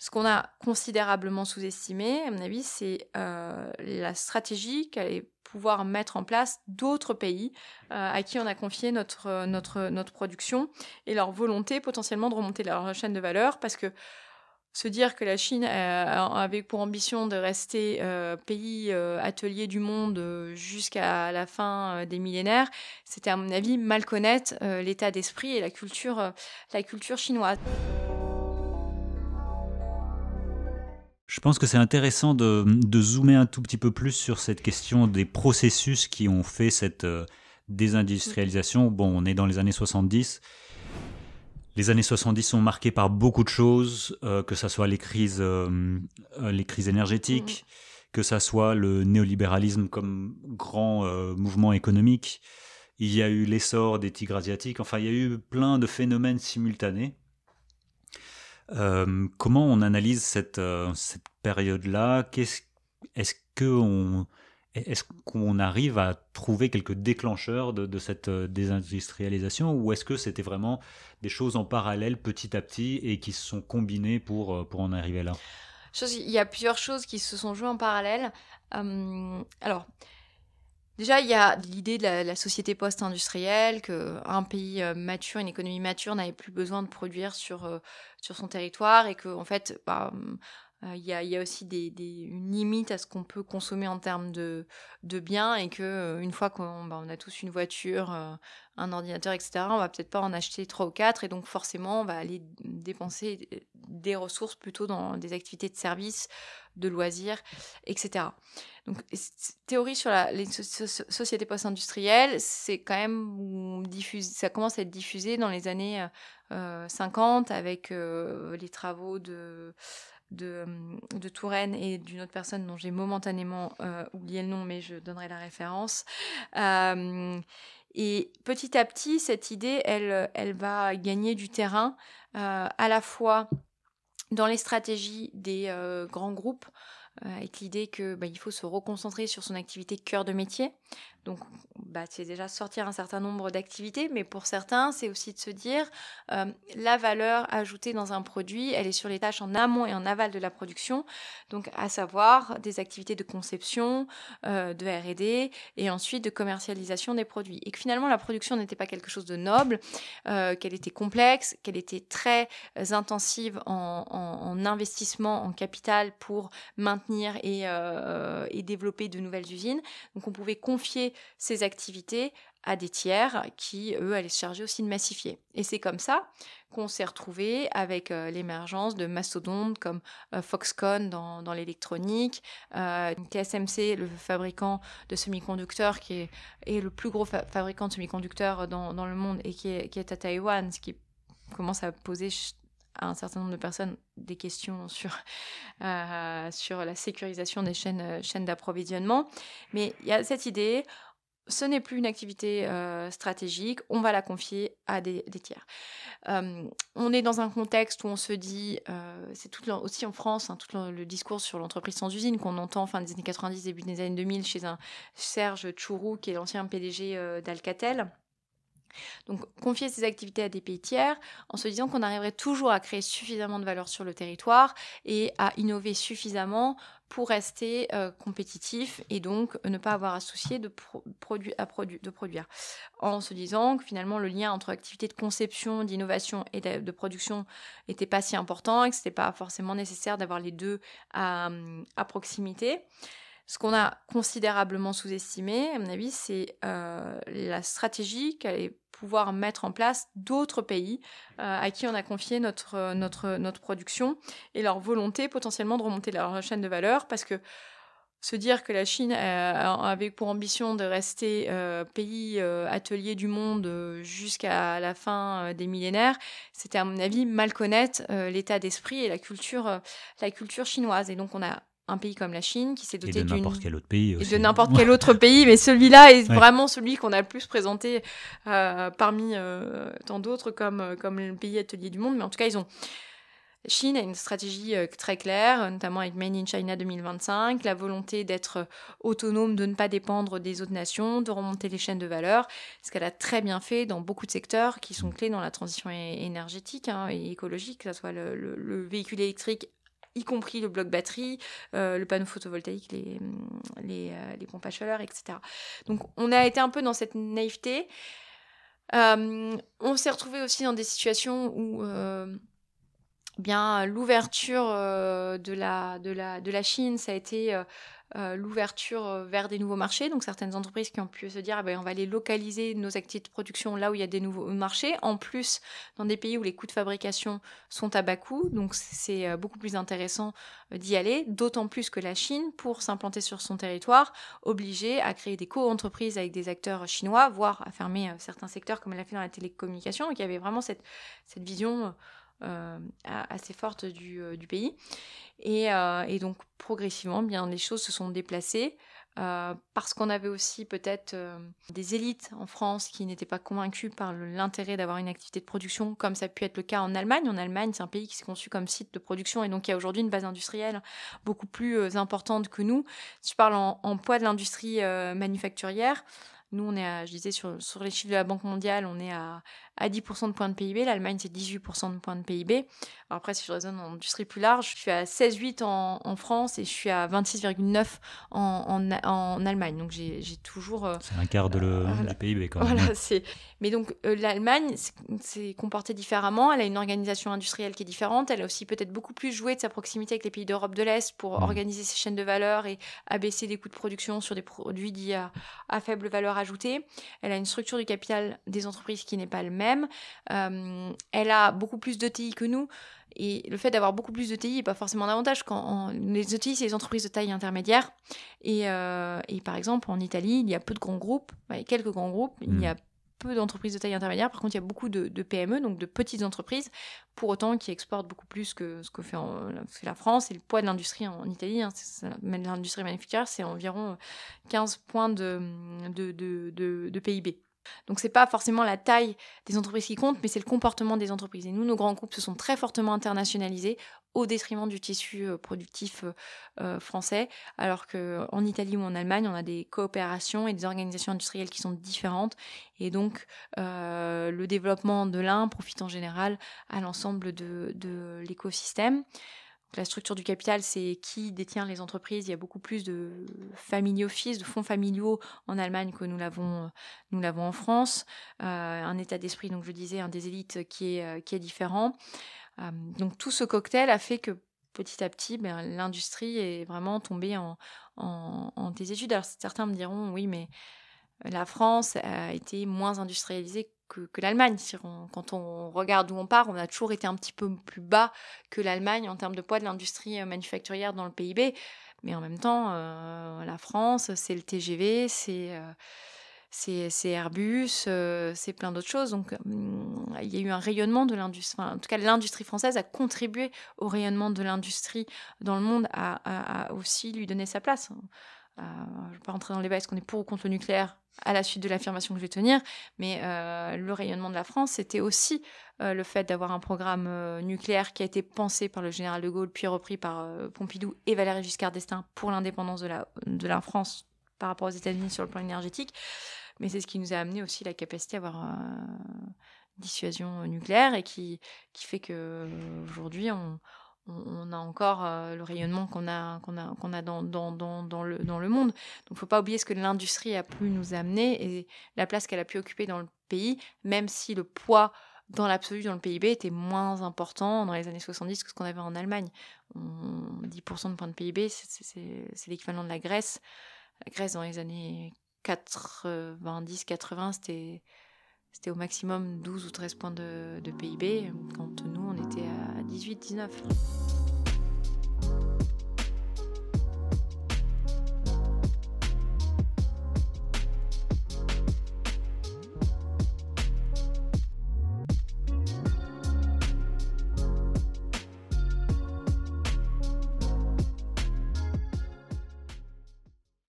Ce qu'on a considérablement sous-estimé, à mon avis, c'est la stratégie qu'allaient pouvoir mettre en place d'autres pays à qui on a confié notre production et leur volonté potentiellement de remonter leur chaîne de valeur parce que se dire que la Chine avait pour ambition de rester pays atelier du monde jusqu'à la fin des millénaires, c'était à mon avis mal connaître l'état d'esprit et la culture chinoise. Je pense que c'est intéressant de zoomer un tout petit peu plus sur cette question des processus qui ont fait cette désindustrialisation. Bon, on est dans les années 70. Les années 70 sont marquées par beaucoup de choses, que ce soit les crises Mm. énergétiques, que ce soit le néolibéralisme comme grand mouvement économique. Il y a eu l'essor des tigres asiatiques. Enfin, il y a eu plein de phénomènes simultanés. Comment on analyse cette période-là? Est-ce qu'on arrive à trouver quelques déclencheurs de cette désindustrialisation, ou est-ce que c'était vraiment des choses en parallèle petit à petit et qui se sont combinées pour en arriver là? Il y a plusieurs choses qui se sont jouées en parallèle. Alors, déjà, il y a l'idée de la société post-industrielle, qu'un pays mature, une économie mature n'avait plus besoin de produire sur son territoire et qu'en fait, il y a aussi une limite à ce qu'on peut consommer en termes de biens et une fois on a tous une voiture, un ordinateur, etc., on va peut-être pas en acheter 3 ou 4 et donc forcément, on va aller dépenser des ressources plutôt dans des activités de services, de loisirs, etc. Donc, théorie sur les sociétés post-industrielles, c'est quand même diffusé, ça commence à être diffusé dans les années 50 avec les travaux de Touraine et d'une autre personne dont j'ai momentanément oublié le nom, mais je donnerai la référence. Et petit à petit, cette idée, elle va gagner du terrain à la fois dans les stratégies des grands groupes, avec l'idée que il faut se reconcentrer sur son activité cœur de métier. Donc, c'est déjà sortir un certain nombre d'activités, mais pour certains, c'est aussi de se dire la valeur ajoutée dans un produit, elle est sur les tâches en amont et en aval de la production, donc à savoir des activités de conception, de R&D et ensuite de commercialisation des produits. Et que finalement, la production n'était pas quelque chose de noble, qu'elle était complexe, qu'elle était très intensive en investissement, en capital pour maintenir et développer de nouvelles usines. Donc on pouvait confier ces activités à des tiers qui, eux, allaient se charger aussi de massifier. Et c'est comme ça qu'on s'est retrouvé avec l'émergence de mastodontes comme Foxconn dans l'électronique, TSMC, le fabricant de semi-conducteurs, est le plus gros fabricant de semi-conducteurs dans le monde et qui est à Taïwan, ce qui commence à poser à un certain nombre de personnes des questions sur la sécurisation des chaînes d'approvisionnement. Mais il y a cette idée, ce n'est plus une activité stratégique, on va la confier à des tiers. On est dans un contexte où on se dit, c'est aussi en France, tout le discours sur l'entreprise sans usine qu'on entend fin des années 90, début des années 2000 chez un Serge Tchourou, qui est l'ancien PDG d'Alcatel. Donc, confier ces activités à des pays tiers en se disant qu'on arriverait toujours à créer suffisamment de valeur sur le territoire et à innover suffisamment pour rester compétitif et donc ne pas avoir à soucier de produire. En se disant que finalement le lien entre activité de conception, d'innovation et de production n'était pas si important et que ce n'était pas forcément nécessaire d'avoir les deux à proximité. Ce qu'on a considérablement sous-estimé, à mon avis, c'est la stratégie qu'allaient pouvoir mettre en place d'autres pays à qui on a confié notre production et leur volonté potentiellement de remonter leur chaîne de valeur parce que se dire que la Chine avait pour ambition de rester pays atelier du monde jusqu'à la fin des millénaires, c'était à mon avis mal connaître l'état d'esprit et la culture chinoise. Et donc on a un pays comme la Chine qui s'est Et doté de n'importe quel autre pays et de aussi. n'importe quel autre pays, mais celui-là est Ouais. vraiment celui qu'on a le plus présenté parmi tant d'autres comme le pays atelier du monde. Mais en tout cas, la Chine a une stratégie très claire, notamment avec Made in China 2025, la volonté d'être autonome, de ne pas dépendre des autres nations, de remonter les chaînes de valeur, ce qu'elle a très bien fait dans beaucoup de secteurs qui sont clés dans la transition énergétique et écologique, que ce soit le véhicule électrique y compris le bloc batterie, le panneau photovoltaïque, les pompes à chaleur, etc. Donc on a été un peu dans cette naïveté. On s'est retrouvé aussi dans des situations où bien l'ouverture de la Chine, ça a été l'ouverture vers des nouveaux marchés. Donc certaines entreprises qui ont pu se dire on va aller localiser nos activités de production là où il y a des nouveaux marchés. En plus, dans des pays où les coûts de fabrication sont à bas coût, donc c'est beaucoup plus intéressant d'y aller. D'autant plus que la Chine, pour s'implanter sur son territoire, obligée à créer des co-entreprises avec des acteurs chinois, voire à fermer certains secteurs comme elle a fait dans la télécommunication. Donc il y avait vraiment cette vision assez forte du pays. Et donc, progressivement, bien, les choses se sont déplacées parce qu'on avait aussi peut-être des élites en France qui n'étaient pas convaincues par l'intérêt d'avoir une activité de production, comme ça a pu être le cas en Allemagne. En Allemagne, c'est un pays qui s'est conçu comme site de production et donc il y a aujourd'hui une base industrielle beaucoup plus importante que nous. Si je parle en poids de l'industrie manufacturière, nous, on est je disais, sur les chiffres de la Banque mondiale, on est à 10% de points de PIB. L'Allemagne, c'est 18% de points de PIB. Alors après, si je raisonne en industrie plus large, je suis à 16,8 en France et je suis à 26,9 en Allemagne. Donc j'ai toujours... c'est un quart du PIB quand même. Voilà, mais donc l'Allemagne s'est comportée différemment. Elle a une organisation industrielle qui est différente. Elle a aussi peut-être beaucoup plus joué de sa proximité avec les pays d'Europe de l'Est pour organiser ses chaînes de valeur et abaisser les coûts de production sur des produits dits à faible valeur ajoutée. Elle a une structure du capital des entreprises qui n'est pas le même. Elle a beaucoup plus d'ETI que nous. Et le fait d'avoir beaucoup plus d'ETI n'est pas forcément un avantage. Les ETI, c'est les entreprises de taille intermédiaire. Et par exemple, en Italie, il y a peu de grands groupes, quelques grands groupes. Il y a peu d'entreprises de taille intermédiaire. Par contre, il y a beaucoup de PME, donc de petites entreprises, pour autant qui exportent beaucoup plus que ce que fait la France. Et le poids de l'industrie en Italie, l'industrie manufacturière, c'est environ 15 points de PIB. Donc c'est pas forcément la taille des entreprises qui compte, mais c'est le comportement des entreprises. Et nous, nos grands groupes se sont très fortement internationalisés au détriment du tissu productif français, alors qu'en Italie ou en Allemagne, on a des coopérations et des organisations industrielles qui sont différentes. Et donc le développement de l'un profite en général à l'ensemble de l'écosystème. La structure du capital, c'est qui détient les entreprises. Il y a beaucoup plus de family office, de fonds familiaux en Allemagne que nous l'avons en France. Un état d'esprit, donc je disais, des élites qui est différent. Donc tout ce cocktail a fait que petit à petit, l'industrie est vraiment tombée en désuétude. Alors certains me diront, oui, mais la France a été moins industrialisée que l'Allemagne. Quand on regarde d'où on part, on a toujours été un petit peu plus bas que l'Allemagne en termes de poids de l'industrie manufacturière dans le PIB. Mais en même temps, la France, c'est le TGV, c'est Airbus, c'est plein d'autres choses. Donc, il y a eu un rayonnement de l'industrie. En tout cas, l'industrie française a contribué au rayonnement de l'industrie dans le monde, à aussi lui donner sa place. Je ne vais pas rentrer dans le débat, est-ce qu'on est pour ou contre le nucléaire à la suite de l'affirmation que je vais tenir, mais le rayonnement de la France, c'était aussi le fait d'avoir un programme nucléaire qui a été pensé par le général de Gaulle, puis repris par Pompidou et Valéry Giscard d'Estaing pour l'indépendance de la France par rapport aux États-Unis sur le plan énergétique. Mais c'est ce qui nous a amené aussi la capacité à avoir dissuasion nucléaire et qui fait qu'aujourd'hui, on a encore le rayonnement qu'on a dans le monde. Donc, il ne faut pas oublier ce que l'industrie a pu nous amener et la place qu'elle a pu occuper dans le pays, même si le poids dans l'absolu dans le PIB était moins important dans les années 70 que ce qu'on avait en Allemagne. 10% de points de PIB, c'est l'équivalent de la Grèce. La Grèce, dans les années 90-80, c'était au maximum 12 ou 13 points de PIB, quand nous, on était à 18-19.